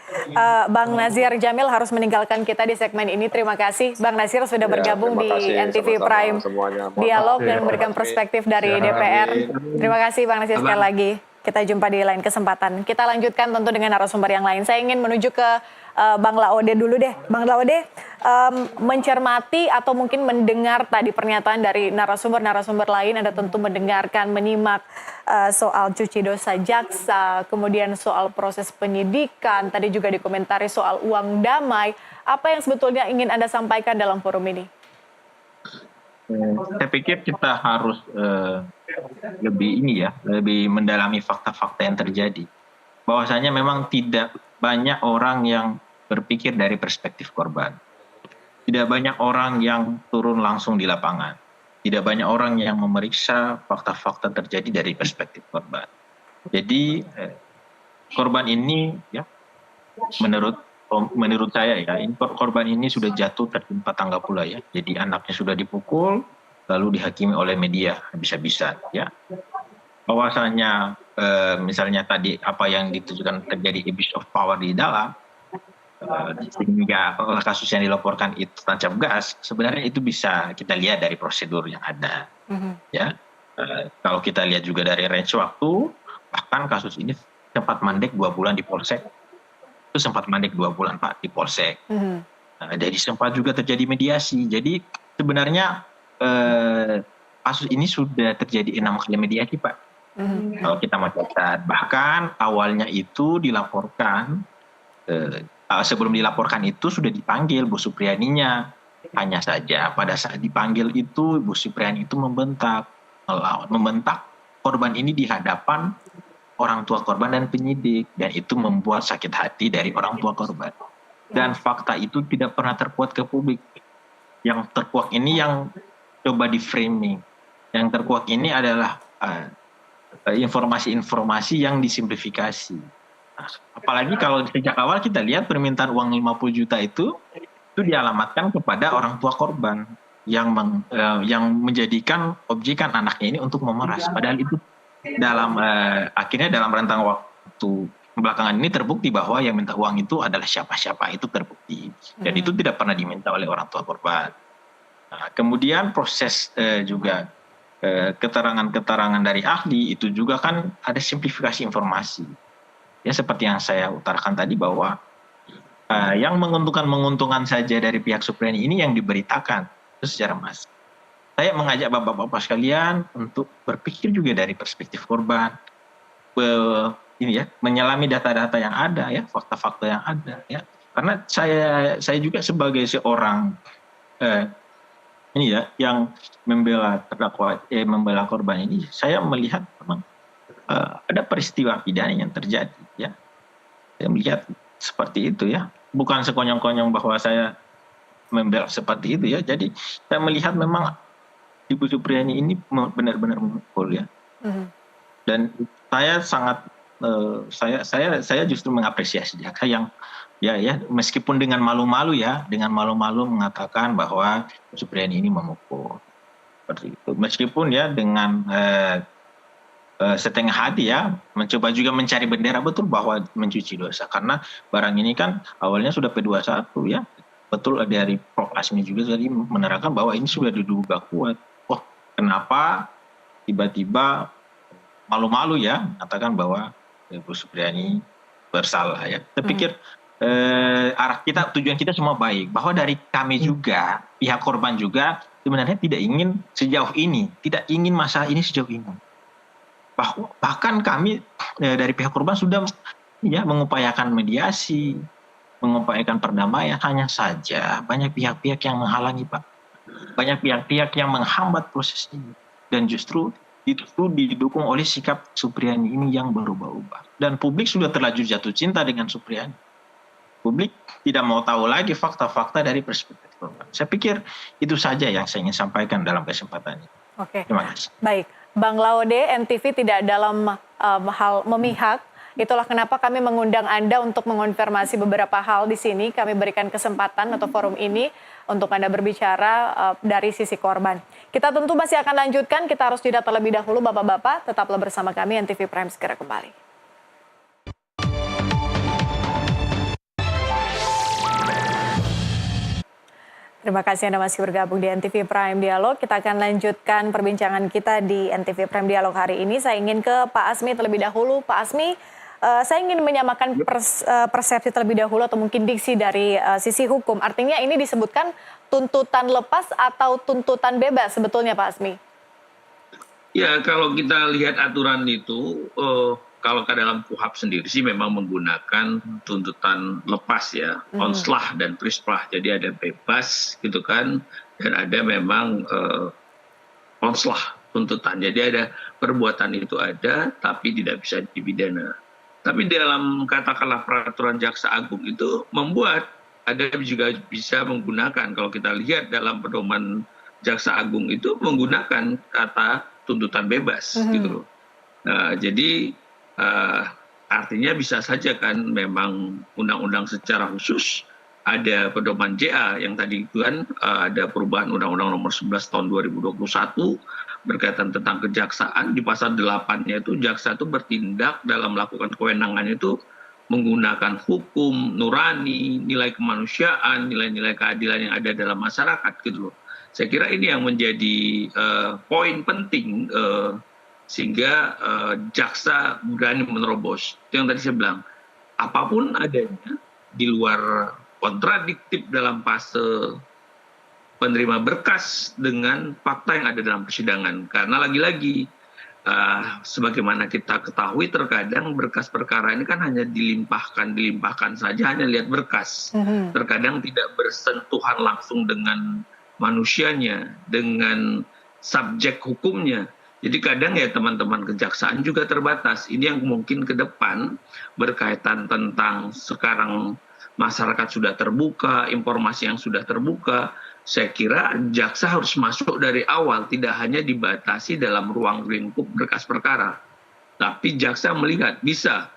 Bang Nazir Jamil harus meninggalkan kita di segmen ini. Terima kasih Bang Nazir sudah bergabung di NTV sama-sama Prime semuanya. Dialog dan memberikan perspektif dari DPR. Terima kasih Bang Nazir sekali lagi. Kita jumpa di lain kesempatan. Kita lanjutkan tentu dengan narasumber yang lain. Saya ingin menuju ke Bang Laode dulu deh. Bang Laode, mencermati atau mungkin mendengar tadi pernyataan dari narasumber lain, Anda tentu mendengarkan, menyimak soal cuci dosa jaksa, kemudian soal proses penyidikan, tadi juga dikomentari soal uang damai. Apa yang sebetulnya ingin Anda sampaikan dalam forum ini? Saya pikir kita harus lebih mendalami fakta-fakta yang terjadi. Bahwasanya memang tidak banyak orang yang berpikir dari perspektif korban. Tidak banyak orang yang turun langsung di lapangan. Tidak banyak orang yang memeriksa fakta-fakta terjadi dari perspektif korban. Jadi korban ini ya menurut saya ya, korban ini sudah jatuh tertimpa tangga pula ya. Jadi anaknya sudah dipukul lalu dihakimi oleh media habis-habisan ya. Bahwasanya misalnya tadi apa yang ditujukan terjadi abuse of power di dalam sehingga kasus yang dilaporkan itu tancap gas, sebenarnya itu bisa kita lihat dari prosedur yang ada. Ya, kalau kita lihat juga dari range waktu, bahkan kasus ini sempat mandek 2 bulan di Polsek. Itu sempat mandek 2 bulan Pak di Polsek. Jadi sempat juga terjadi mediasi. Jadi sebenarnya kasus ini sudah terjadi 6 kali mediasi Pak. Kalau kita mau catat, bahkan awalnya itu dilaporkan, sebelum dilaporkan itu sudah dipanggil Bu Supriyaninya. Hanya saja pada saat dipanggil itu Bu Supriyani itu membentak korban ini di hadapan orang tua korban dan penyidik, dan itu membuat sakit hati dari orang tua korban. Dan fakta itu tidak pernah terkuat ke publik. Yang terkuat ini yang coba di framing. Yang terkuat ini adalah informasi-informasi yang disimplifikasi. Nah, apalagi kalau sejak awal kita lihat permintaan uang 50 juta itu dialamatkan kepada orang tua korban yang menjadikan objekan anaknya ini untuk memeras. Padahal itu akhirnya dalam rentang waktu belakangan ini terbukti bahwa yang minta uang itu adalah siapa-siapa, itu terbukti. Dan itu tidak pernah diminta oleh orang tua korban. Nah, kemudian proses juga keterangan-keterangan dari ahli itu juga kan ada simplifikasi informasi. Ya seperti yang saya utarakan tadi bahwa yang menguntungkan saja dari pihak Supriyani ini yang diberitakan itu secara massal. Saya mengajak bapak-bapak sekalian untuk berpikir juga dari perspektif korban, menyelami data-data yang ada ya, fakta-fakta yang ada ya. Karena saya juga sebagai seorang yang membela terdakwa, membela korban ini, saya melihat memang ada peristiwa pidana yang terjadi ya. Saya melihat seperti itu ya. Bukan sekonyong-konyong bahwa saya membela seperti itu ya. Jadi saya melihat memang Ibu Supriyani ini benar-benar memukul ya. Dan saya sangat saya justru mengapresiasi dia yang ya meskipun dengan malu-malu mengatakan bahwa Supriyani ini memukul. Seperti itu. Meskipun ya dengan setengah hati ya, mencoba juga mencari bendera betul bahwa mencuci dosa. Karena barang ini kan awalnya sudah P21 ya. Betul dari Prof. Asmi juga tadi menerangkan bahwa ini sudah diduga kuat. Oh, kenapa tiba-tiba malu-malu ya mengatakan bahwa Ibu Supriyani bersalah ya. Saya pikir tujuan kita semua baik. Bahwa dari kami juga, pihak korban juga sebenarnya tidak ingin masalah ini sejauh ini. Bahkan kami dari pihak korban sudah ya mengupayakan mediasi, mengupayakan perdamaian, hanya saja banyak pihak-pihak yang menghalangi, Pak. Banyak pihak-pihak yang menghambat proses ini. Dan justru itu didukung oleh sikap Supriyani ini yang berubah-ubah. Dan publik sudah terlanjur jatuh cinta dengan Supriyani. Publik tidak mau tahu lagi fakta-fakta dari perspektif korban. Saya pikir itu saja yang saya ingin sampaikan dalam kesempatan ini. Oke. Terima kasih. Baik, Bang Laude, NTV tidak dalam hal memihak. Itulah kenapa kami mengundang Anda untuk mengonfirmasi beberapa hal di sini. Kami berikan kesempatan atau forum ini untuk Anda berbicara dari sisi korban. Kita tentu masih akan lanjutkan, kita harus jeda terlebih dahulu Bapak-Bapak. Tetaplah bersama kami, NTV Prime segera kembali. Terima kasih Anda masih bergabung di NTV Prime Dialog. Kita akan lanjutkan perbincangan kita di NTV Prime Dialog hari ini. Saya ingin ke Pak Asmi terlebih dahulu. Pak Asmi, saya ingin menyamakan persepsi terlebih dahulu atau mungkin diksi dari sisi hukum. Artinya ini disebutkan tuntutan lepas atau tuntutan bebas sebetulnya Pak Asmi? Ya, kalau kita lihat aturan itu, kalau ke dalam KUHAP sendiri sih memang menggunakan tuntutan lepas ya, onslah dan prisplah. Jadi ada bebas gitu kan, dan ada memang onslah tuntutan. Jadi ada perbuatan itu ada, tapi tidak bisa dipidana. Tapi dalam katakanlah peraturan Jaksa Agung itu membuat ada juga bisa menggunakan, kalau kita lihat dalam pedoman Jaksa Agung itu menggunakan kata tuntutan bebas gitu loh. Nah, jadi artinya bisa saja kan memang undang-undang secara khusus ada pedoman JA yang tadi itu kan ada perubahan Undang-Undang Nomor 11 Tahun 2021 berkaitan tentang kejaksaan. Di pasal 8-nya itu jaksa itu bertindak dalam melakukan kewenangannya itu menggunakan hukum nurani, nilai kemanusiaan, nilai-nilai keadilan yang ada dalam masyarakat gitu loh. Saya kira ini yang menjadi poin penting sehingga jaksa berani menerobos. Itu yang tadi saya bilang, apapun adanya di luar kontradiktif dalam fase penerima berkas dengan fakta yang ada dalam persidangan. Karena lagi-lagi, sebagaimana kita ketahui terkadang berkas perkara ini kan hanya dilimpahkan saja, hanya lihat berkas. Terkadang tidak bersentuhan langsung dengan manusianya, dengan subjek hukumnya. Jadi kadang ya teman-teman kejaksaan juga terbatas. Ini yang mungkin ke depan berkaitan tentang sekarang masyarakat sudah terbuka, informasi yang sudah terbuka. Saya kira jaksa harus masuk dari awal, tidak hanya dibatasi dalam ruang lingkup berkas perkara. Tapi jaksa melihat bisa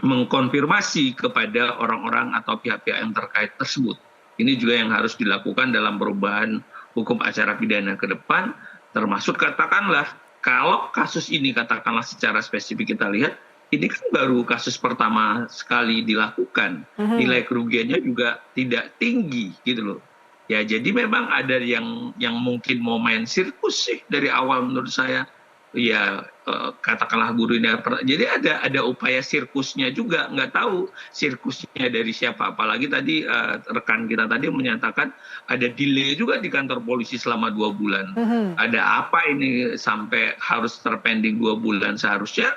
mengkonfirmasi kepada orang-orang atau pihak-pihak yang terkait tersebut. Ini juga yang harus dilakukan dalam perubahan hukum acara pidana ke depan. Termasuk katakanlah kalau kasus ini katakanlah secara spesifik kita lihat ini kan baru kasus pertama sekali dilakukan, nilai kerugiannya juga tidak tinggi gitu loh ya. Jadi memang ada yang mungkin mau main sirkus sih dari awal menurut saya ya, katakanlah guru ini. Jadi ada upaya sirkusnya juga, nggak tahu sirkusnya dari siapa. Apalagi tadi rekan kita tadi menyatakan ada delay juga di kantor polisi selama 2 bulan. Ada apa ini sampai harus terpending 2 bulan? Seharusnya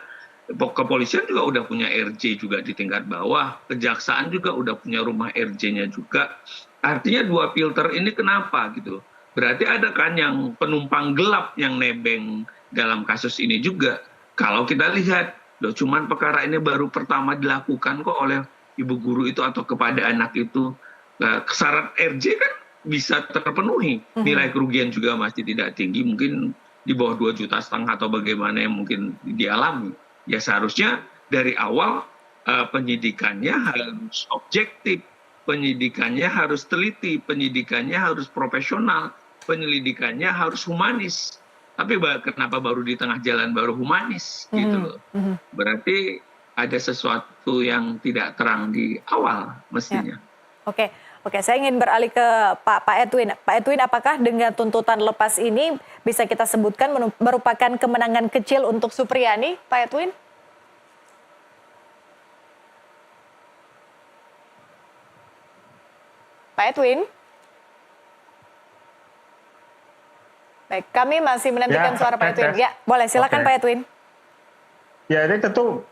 kepolisian juga udah punya RJ juga di tingkat bawah, kejaksaan juga udah punya rumah RJ-nya juga. Artinya 2 filter ini kenapa gitu? Berarti ada kan yang penumpang gelap yang nebeng dalam kasus ini juga. Kalau kita lihat, loh cuman perkara ini baru pertama dilakukan kok oleh ibu guru itu atau kepada anak itu. Nah, syarat RJ kan bisa terpenuhi. Nilai kerugian juga masih tidak tinggi, mungkin di bawah 2,5 juta atau bagaimana yang mungkin dialami. Ya seharusnya dari awal penyidikannya harus objektif, penyidikannya harus teliti, penyidikannya harus profesional, penyelidikannya harus humanis. Tapi kenapa baru di tengah jalan baru humanis gitu loh. Berarti ada sesuatu yang tidak terang di awal mestinya. Ya. Oke, saya ingin beralih ke Pak Edwin. Pak Edwin, apakah dengan tuntutan lepas ini bisa kita sebutkan merupakan kemenangan kecil untuk Supriyani, Pak Edwin? Pak Edwin? Baik, kami masih menantikan suara Pak Edwin. Ya, boleh silakan Pak Edwin. Ya, ini tentu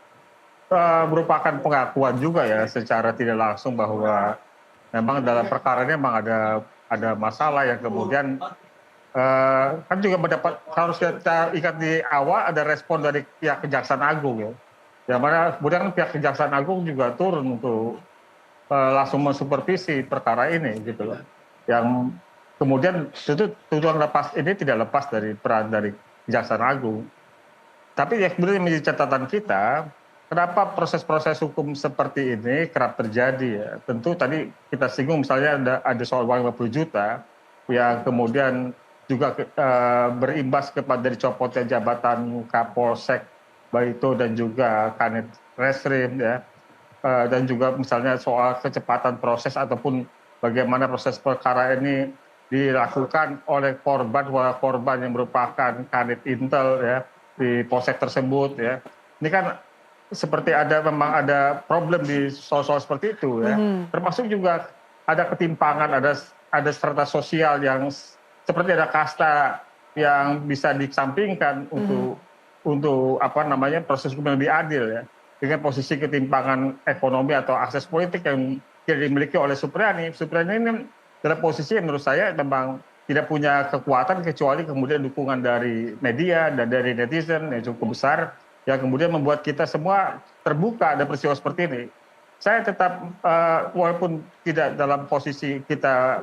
merupakan pengakuan juga ya secara tidak langsung bahwa memang dalam perkara ini memang ada masalah yang kemudian kan juga mendapat, harus kita ikat di awal ada respon dari pihak Kejaksaan Agung ya. Yang mana kemudian pihak Kejaksaan Agung juga turun untuk langsung mensupervisi perkara ini gitu loh. Yang kemudian tentu tuntutan lepas ini tidak lepas dari peran dari Kejaksaan Agung. Tapi yang kemudian menjadi catatan kita, kenapa proses-proses hukum seperti ini kerap terjadi ya. Tentu tadi kita singgung misalnya ada soal uang 50 juta yang kemudian juga berimbas kepada dicopotnya jabatan Kapolsek Baito dan juga Kanit Reskrim ya. Dan juga misalnya soal kecepatan proses ataupun bagaimana proses perkara ini dilakukan oleh korban yang merupakan Kanit Intel ya di polsek tersebut ya. Ini kan seperti memang ada problem di soal-soal seperti itu ya. Termasuk juga ada ketimpangan, ada strata sosial yang seperti ada kasta yang bisa dikesampingkan untuk proses hukum yang lebih adil ya. Dengan posisi ketimpangan ekonomi atau akses politik yang tidak dimiliki oleh Supriyani. Supriyani ini dalam posisi yang menurut saya memang tidak punya kekuatan kecuali kemudian dukungan dari media dan dari netizen yang cukup besar yang kemudian membuat kita semua terbuka ada peristiwa seperti ini. Saya tetap walaupun tidak dalam posisi kita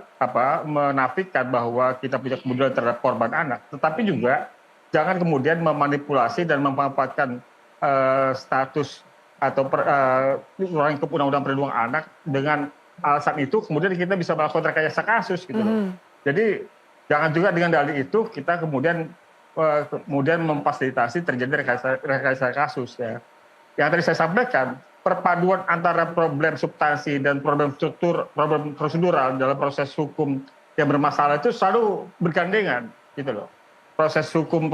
menafikan bahwa kita punya kepedulian terhadap korban anak, tetapi juga jangan kemudian memanipulasi dan memanfaatkan status atau undang perlindungan anak dengan alasan itu kemudian kita bisa melakukan rekayasa kasus gitu loh. Jadi jangan juga dengan dalih itu kita kemudian memfasilitasi terjadi rekayasa kasus ya. Yang tadi saya sampaikan, perpaduan antara problem substansi dan problem struktur, problem prosedural dalam proses hukum yang bermasalah itu selalu bergandengan gitu loh. Proses hukum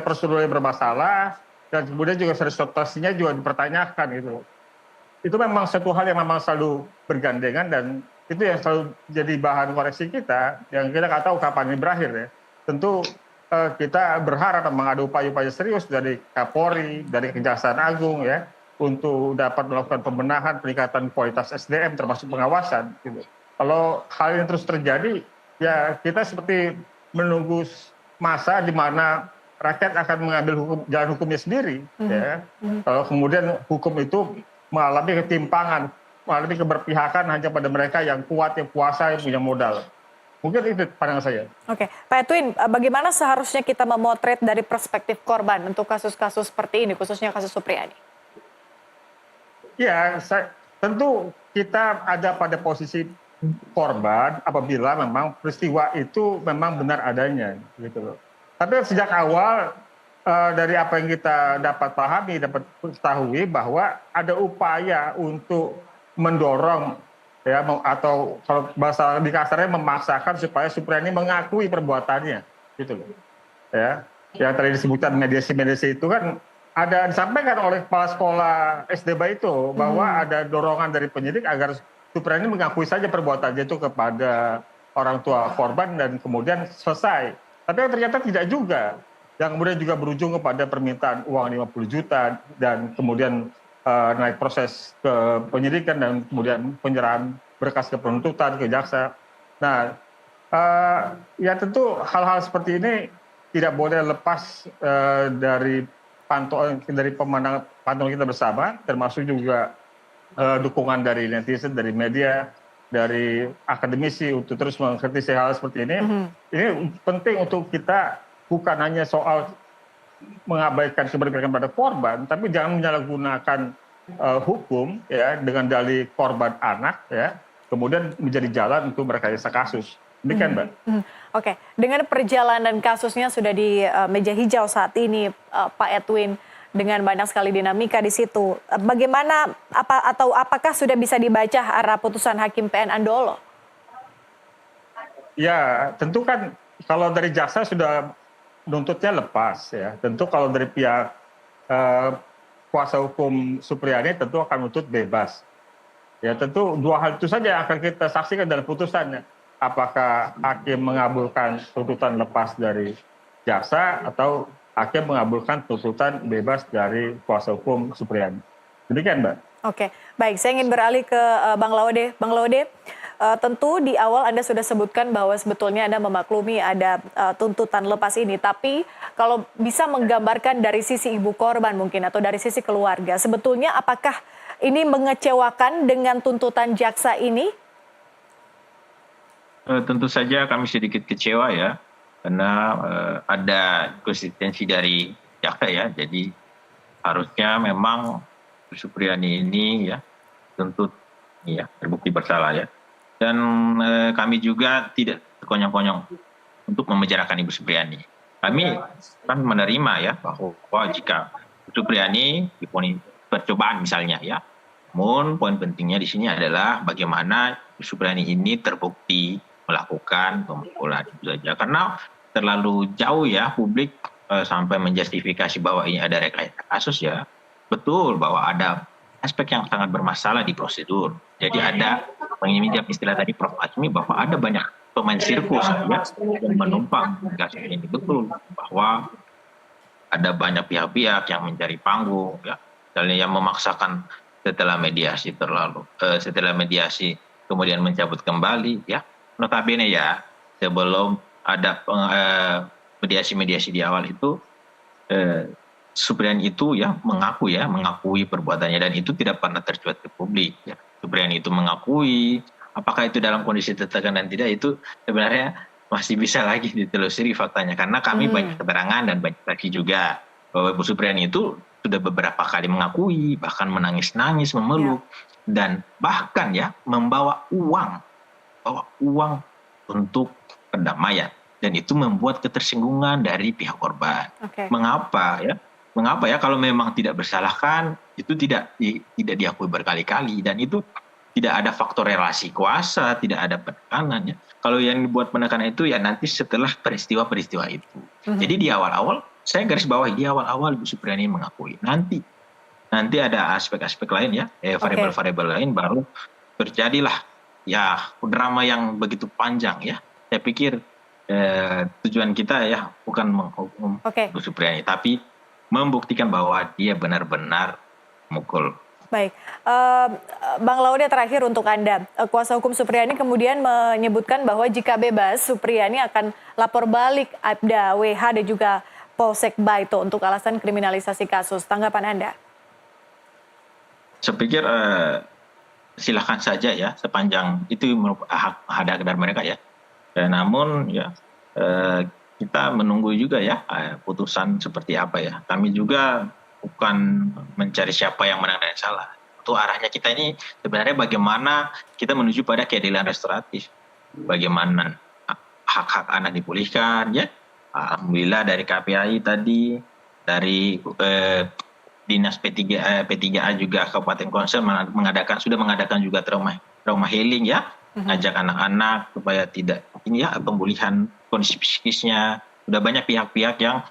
prosedural yang bermasalah dan kemudian juga substansinya juga dipertanyakan gitu loh. Itu memang satu hal yang memang selalu bergandengan dan itu yang selalu jadi bahan koreksi kita yang kita nggak tahu kapan ini berakhir ya. Tentu kita berharap memang ada upaya-upaya serius dari Kapolri, dari Kejaksaan Agung ya untuk dapat melakukan pembenahan, peningkatan kualitas SDM termasuk pengawasan gitu. Kalau hal yang terus terjadi ya kita seperti menunggu masa di mana rakyat akan mengambil jalan hukumnya sendiri ya. Kalau kemudian hukum itu mengalami ketimpangan, mengalami keberpihakan hanya pada mereka yang kuat, yang kuasa, yang punya modal. Mungkin itu pandangan saya. Oke, Pak Edwin, bagaimana seharusnya kita memotret dari perspektif korban untuk kasus-kasus seperti ini, khususnya kasus Supriyani? Ya, tentu kita ada pada posisi korban apabila memang peristiwa itu memang benar adanya, gitu loh. Tapi sejak awal dari apa yang kita dapat pahami, dapat ketahui bahwa ada upaya untuk mendorong ya atau kalau bahasa lebih kasarnya memaksakan supaya Supriyani mengakui perbuatannya gitu loh ya. Yang tadi disebutkan mediasi itu kan ada disampaikan oleh kepala sekolah SD Baito bahwa ada dorongan dari penyidik agar Supriyani mengakui saja perbuatannya itu kepada orang tua korban dan kemudian selesai. Tapi yang ternyata tidak juga, yang kemudian juga berujung kepada permintaan uang 50 juta dan kemudian naik proses ke penyidikan dan kemudian penyerahan berkas ke penuntutan, ke jaksa. Nah, ya tentu hal-hal seperti ini tidak boleh lepas dari pantauan kita bersama, termasuk juga dukungan dari netizen, dari media, dari akademisi untuk terus mengkritisi hal seperti ini. Ini penting untuk kita bukan hanya soal mengabaikan keberpihakan pada korban, tapi jangan menyalahgunakan hukum ya dengan dalih korban anak ya, kemudian menjadi jalan untuk merekayasa kasus. Demikian, Mbak. Oke, dengan perjalanan kasusnya sudah di meja hijau saat ini, Pak Edwin, dengan banyak sekali dinamika di situ. Bagaimana apakah sudah bisa dibaca arah putusan Hakim PN Andolo? Ya, tentu kan kalau dari jaksa sudah nuntutnya lepas ya. Tentu kalau dari pihak kuasa hukum Supriyani tentu akan nuntut bebas. Ya tentu dua hal itu saja akan kita saksikan dalam putusannya. Apakah hakim mengabulkan tuntutan lepas dari jaksa atau hakim mengabulkan tuntutan bebas dari kuasa hukum Supriyani. Demikian, Mbak. Oke, baik. Saya ingin beralih ke Bang Laude. Bang Laude, tentu di awal Anda sudah sebutkan bahwa sebetulnya Anda memaklumi ada tuntutan lepas ini. Tapi kalau bisa menggambarkan dari sisi ibu korban mungkin atau dari sisi keluarga, sebetulnya apakah ini mengecewakan dengan tuntutan jaksa ini? Tentu saja kami sedikit kecewa ya, karena ada konsistensi dari jaksa ya. Jadi harusnya memang Supriyani ini ya tentu ya terbukti bersalah ya. Dan kami juga tidak konyong-konyong untuk memenjarakan Ibu Supriyani. Kami kan menerima ya bahwa jika Supriyani diponis percobaan misalnya ya. Namun poin pentingnya di sini adalah bagaimana Ibu Supriyani ini terbukti melakukan pemukulan itu saja. Karena terlalu jauh ya publik sampai menjustifikasi bahwa ini ada rekayasa kasus ya. Betul bahwa ada aspek yang sangat bermasalah di prosedur. Jadi ada menginjak istilah tadi Prof. Azmi bahwa ada banyak pemain sirkus ya, yang menumpang kasus ini. Betul bahwa ada banyak pihak-pihak yang mencari panggung ya, misalnya yang memaksakan setelah mediasi kemudian mencabut kembali ya. Notabene ya sebelum ada mediasi di awal itu Supriyani itu ya mengakui perbuatannya dan itu tidak pernah tercuat ke publik ya. Supriyani itu mengakui, apakah itu dalam kondisi tertekan dan tidak itu sebenarnya masih bisa lagi ditelusuri faktanya karena kami banyak keterangan dan banyak saksi juga bahwa Ibu Supriyani itu sudah beberapa kali mengakui, bahkan menangis-nangis, memeluk dan bahkan ya membawa uang untuk perdamaian dan itu membuat ketersinggungan dari pihak korban. Mengapa ya kalau memang tidak bersalah kan itu tidak diakui berkali-kali dan itu tidak ada faktor relasi kuasa, tidak ada penekanan ya. Kalau yang dibuat penekanan itu ya nanti setelah peristiwa-peristiwa itu. Jadi di awal-awal saya garis bawahi di awal-awal Ibu Supriyani mengakui. Nanti ada aspek-aspek lain ya, variabel-variabel lain baru terjadilah ya drama yang begitu panjang ya. Saya pikir tujuan kita ya bukan menghukum Ibu Supriyani tapi membuktikan bahwa dia benar-benar mukul. Baik, Bang Laude terakhir untuk Anda. Kuasa hukum Supriyani kemudian menyebutkan bahwa jika bebas, Supriyani akan lapor balik Aibda WH dan juga Polsek Baito untuk alasan kriminalisasi kasus. Tanggapan Anda? Saya pikir silakan saja ya, sepanjang itu hak dari mereka ya. Namun ya kita menunggu juga ya putusan seperti apa ya. Kami juga bukan mencari siapa yang menang dan salah. Itu arahnya kita ini sebenarnya bagaimana kita menuju pada keadilan restoratif. Bagaimana hak-hak anak dipulihkan ya. Alhamdulillah dari KPAI tadi, dari Dinas P3A juga Kabupaten Kongsel sudah mengadakan juga trauma healing ya. Ngajak anak-anak supaya tidak ini ya pemulihan kondisi psikisnya. Sudah banyak pihak-pihak yang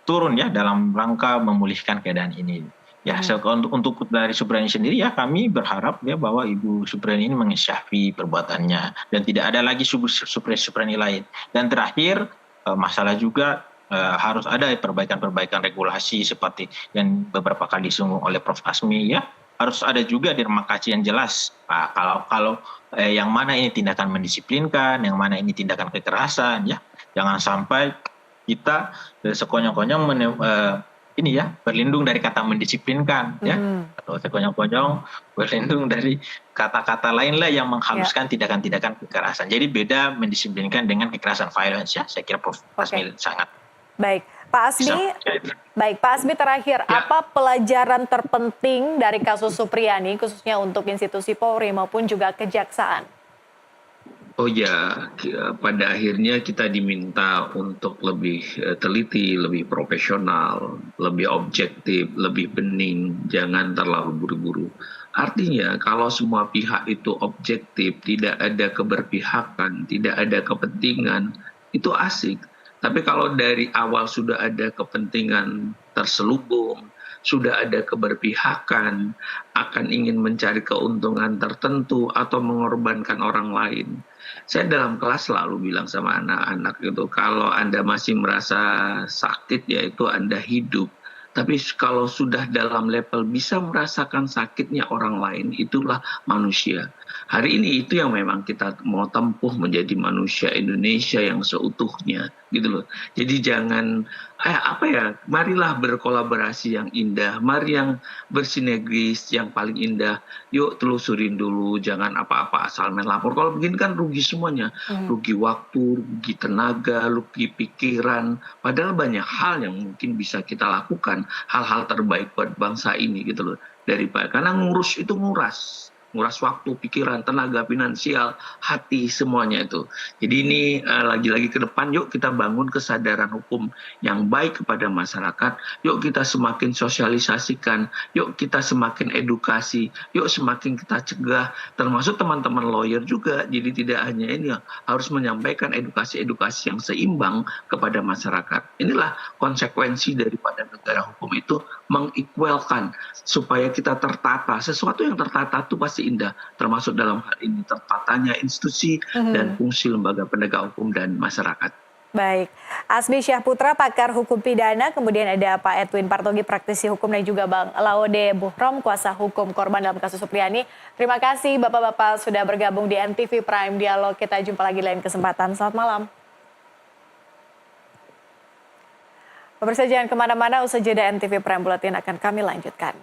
turun ya dalam rangka memulihkan keadaan ini. Ya, untuk dari Supriyani sendiri ya kami berharap ya bahwa Ibu Supriyani ini mengesyafi perbuatannya dan tidak ada lagi Supriyani lain. Dan terakhir masalah juga harus ada perbaikan regulasi seperti yang beberapa kali disinggung oleh Prof. Azmi ya. Harus ada juga demarkasi yang jelas. Kalau yang mana ini tindakan mendisiplinkan, yang mana ini tindakan kekerasan ya. Jangan sampai kita sekonyong-konyong ini ya berlindung dari kata mendisiplinkan ya atau sekonyong-konyong berlindung dari kata-kata lain lah yang menghaluskan tindakan-tindakan kekerasan. Jadi beda mendisiplinkan dengan kekerasan violence ya. Saya kira Prof. Azmi sangat. Baik, Pak Azmi terakhir, apa pelajaran terpenting dari kasus Supriyani khususnya untuk institusi Polri maupun juga kejaksaan? Oh ya, pada akhirnya kita diminta untuk lebih teliti, lebih profesional, lebih objektif, lebih bening, jangan terlalu buru-buru. Artinya kalau semua pihak itu objektif, tidak ada keberpihakan, tidak ada kepentingan, itu asik. Tapi kalau dari awal sudah ada kepentingan terselubung, sudah ada keberpihakan, akan ingin mencari keuntungan tertentu atau mengorbankan orang lain. Saya dalam kelas selalu bilang sama anak-anak itu, kalau Anda masih merasa sakit, yaitu Anda hidup. Tapi kalau sudah dalam level bisa merasakan sakitnya orang lain, itulah manusia. Hari ini itu yang memang kita mau tempuh menjadi manusia Indonesia yang seutuhnya, gitu loh. Jadi jangan marilah berkolaborasi yang indah, mari yang bersinergis yang paling indah. Yuk telusurin dulu, jangan apa-apa asal main lapor. Kalau begini kan rugi semuanya, rugi waktu, rugi tenaga, rugi pikiran. Padahal banyak hal yang mungkin bisa kita lakukan, hal-hal terbaik buat bangsa ini, gitu loh. Karena ngurus itu nguras waktu, pikiran, tenaga, finansial, hati, semuanya itu. Jadi ini lagi-lagi ke depan, yuk kita bangun kesadaran hukum yang baik kepada masyarakat, yuk kita semakin sosialisasikan, yuk kita semakin edukasi, yuk semakin kita cegah, termasuk teman-teman lawyer juga. Jadi tidak hanya ini, harus menyampaikan edukasi-edukasi yang seimbang kepada masyarakat. Inilah konsekuensi daripada negara hukum itu, mengequalkan supaya kita tertata. Sesuatu yang tertata itu pasti indah, termasuk dalam hal ini tertatanya institusi dan fungsi lembaga penegak hukum dan masyarakat. Baik, Asmi Syahputra, pakar hukum pidana, kemudian ada Pak Edwin Partogi, praktisi hukum, dan juga Bang Laude Buhrom, kuasa hukum korban dalam kasus Supriyani. Terima kasih Bapak-Bapak sudah bergabung di NTV Prime Dialog. Kita jumpa lagi lain kesempatan. Selamat malam. Pemirsa jangan kemana-mana, usai jeda NTV Prime Bulletin akan kami lanjutkan.